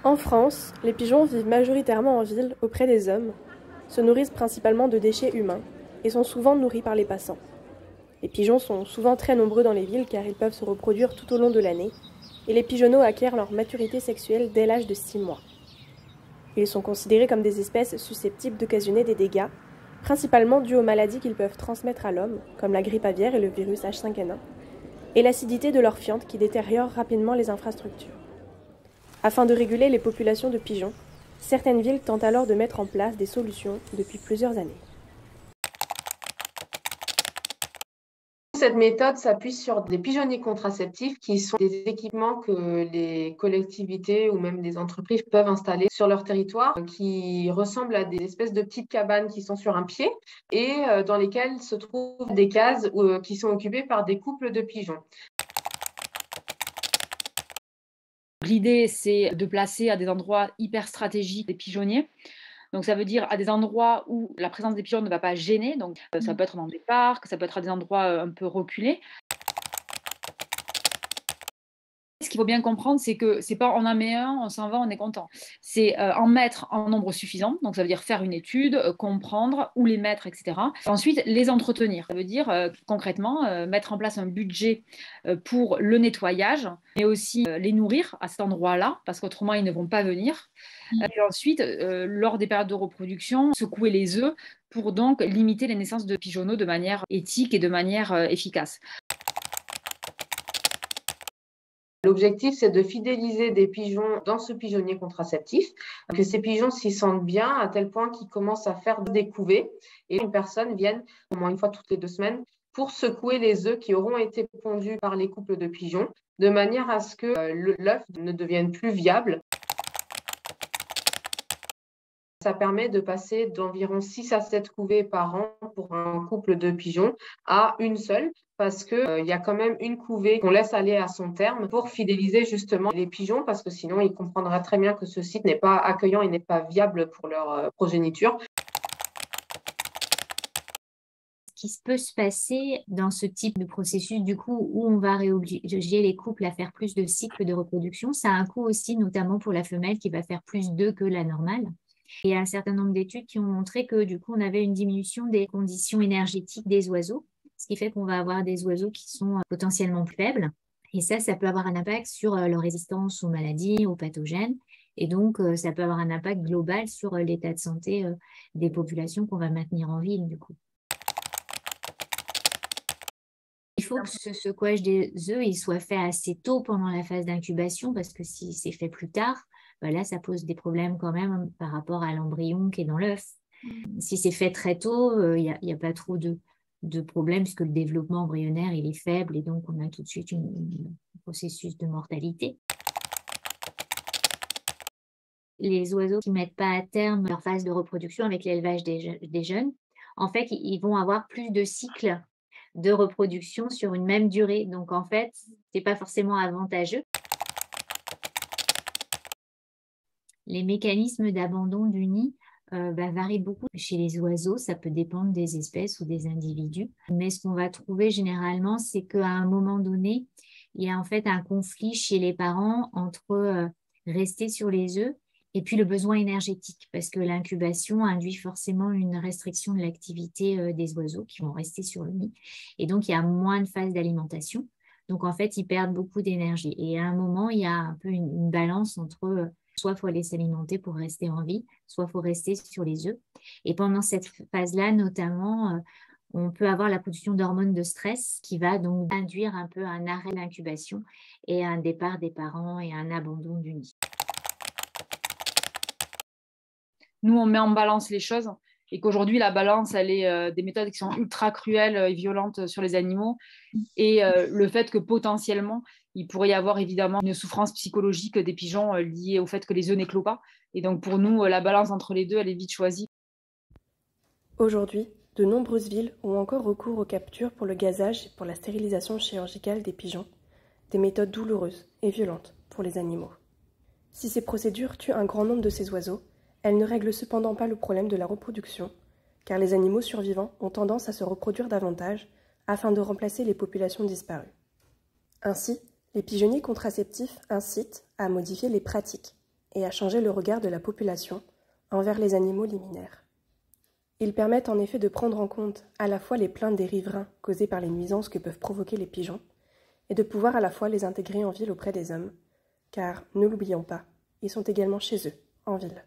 En France, les pigeons vivent majoritairement en ville auprès des hommes, se nourrissent principalement de déchets humains et sont souvent nourris par les passants. Les pigeons sont souvent très nombreux dans les villes car ils peuvent se reproduire tout au long de l'année et les pigeonneaux acquièrent leur maturité sexuelle dès l'âge de 6 mois. Ils sont considérés comme des espèces susceptibles d'occasionner des dégâts, principalement dus aux maladies qu'ils peuvent transmettre à l'homme, comme la grippe aviaire et le virus H5N1, et l'acidité de leur fiente qui détériore rapidement les infrastructures. Afin de réguler les populations de pigeons, certaines villes tentent alors de mettre en place des solutions depuis plusieurs années. Cette méthode s'appuie sur des pigeonniers contraceptifs qui sont des équipements que les collectivités ou même des entreprises peuvent installer sur leur territoire, qui ressemblent à des espèces de petites cabanes qui sont sur un pied et dans lesquelles se trouvent des cases qui sont occupées par des couples de pigeons. L'idée, c'est de placer à des endroits hyper stratégiques des pigeonniers. Donc, ça veut dire à des endroits où la présence des pigeons ne va pas gêner. Donc, ça peut être dans des parcs, ça peut être à des endroits un peu reculés. Ce qu'il faut bien comprendre, c'est que c'est pas on en met un, on s'en va, on est content. C'est en mettre en nombre suffisant. Donc, ça veut dire faire une étude, comprendre où les mettre, etc. Ensuite, les entretenir. Ça veut dire concrètement mettre en place un budget pour le nettoyage, mais aussi les nourrir à cet endroit-là, parce qu'autrement, ils ne vont pas venir. Et ensuite, lors des périodes de reproduction, secouer les œufs pour donc limiter les naissances de pigeonneaux de manière éthique et de manière efficace. L'objectif, c'est de fidéliser des pigeons dans ce pigeonnier contraceptif, que ces pigeons s'y sentent bien à tel point qu'ils commencent à faire des couvées et une personne vienne au moins une fois toutes les 2 semaines pour secouer les œufs qui auront été pondus par les couples de pigeons, de manière à ce que l'œuf ne devienne plus viable. Ça permet de passer d'environ 6 à 7 couvées par an pour un couple de pigeons à une seule, parce qu'il y a quand même une couvée qu'on laisse aller à son terme pour fidéliser justement les pigeons, parce que sinon ils comprendraient très bien que ce site n'est pas accueillant et n'est pas viable pour leur progéniture. Ce qui peut se passer dans ce type de processus, du coup, où on va réobliger les couples à faire plus de cycles de reproduction, ça a un coût aussi, notamment pour la femelle qui va faire plus d'œufs que la normale. Il y a un certain nombre d'études qui ont montré que du coup, on avait une diminution des conditions énergétiques des oiseaux, ce qui fait qu'on va avoir des oiseaux qui sont potentiellement plus faibles. Et ça peut avoir un impact sur leur résistance aux maladies, aux pathogènes. Et donc, ça peut avoir un impact global sur l'état de santé des populations qu'on va maintenir en ville, du coup. Il faut que ce secouage des œufs il soit fait assez tôt pendant la phase d'incubation, parce que si c'est fait plus tard, là, ça pose des problèmes quand même par rapport à l'embryon qui est dans l'œuf. Si c'est fait très tôt, il n'y a pas trop de problème, puisque le développement embryonnaire il est faible et donc on a tout de suite un processus de mortalité. Les oiseaux qui ne mettent pas à terme leur phase de reproduction avec l'élevage des jeunes, en fait, ils vont avoir plus de cycles de reproduction sur une même durée. Donc, en fait, ce n'est pas forcément avantageux. Les mécanismes d'abandon du nid varient beaucoup chez les oiseaux. Ça peut dépendre des espèces ou des individus. Mais ce qu'on va trouver généralement, c'est qu'à un moment donné, il y a en fait un conflit chez les parents entre rester sur les œufs et puis le besoin énergétique, parce que l'incubation induit forcément une restriction de l'activité des oiseaux qui vont rester sur le nid. Et donc, il y a moins de phases d'alimentation. Donc, en fait, ils perdent beaucoup d'énergie. Et à un moment, il y a un peu une balance entre soit il faut aller s'alimenter pour rester en vie, soit il faut rester sur les œufs. Et pendant cette phase-là, notamment, on peut avoir la production d'hormones de stress qui va donc induire un peu un arrêt de l'incubation et un départ des parents et un abandon du nid. Nous, on met en balance les choses et qu'aujourd'hui, la balance, elle est des méthodes qui sont ultra cruelles et violentes sur les animaux et le fait que potentiellement, il pourrait y avoir évidemment une souffrance psychologique des pigeons liée au fait que les œufs n'éclosent pas. Et donc, pour nous, la balance entre les deux, elle est vite choisie. Aujourd'hui, de nombreuses villes ont encore recours aux captures pour le gazage et pour la stérilisation chirurgicale des pigeons, des méthodes douloureuses et violentes pour les animaux. Si ces procédures tuent un grand nombre de ces oiseaux, elles ne règlent cependant pas le problème de la reproduction, car les animaux survivants ont tendance à se reproduire davantage afin de remplacer les populations disparues. Ainsi, les pigeonniers contraceptifs incitent à modifier les pratiques et à changer le regard de la population envers les animaux liminaires. Ils permettent en effet de prendre en compte à la fois les plaintes des riverains causées par les nuisances que peuvent provoquer les pigeons et de pouvoir à la fois les intégrer en ville auprès des hommes, car, ne l'oublions pas, ils sont également chez eux, en ville.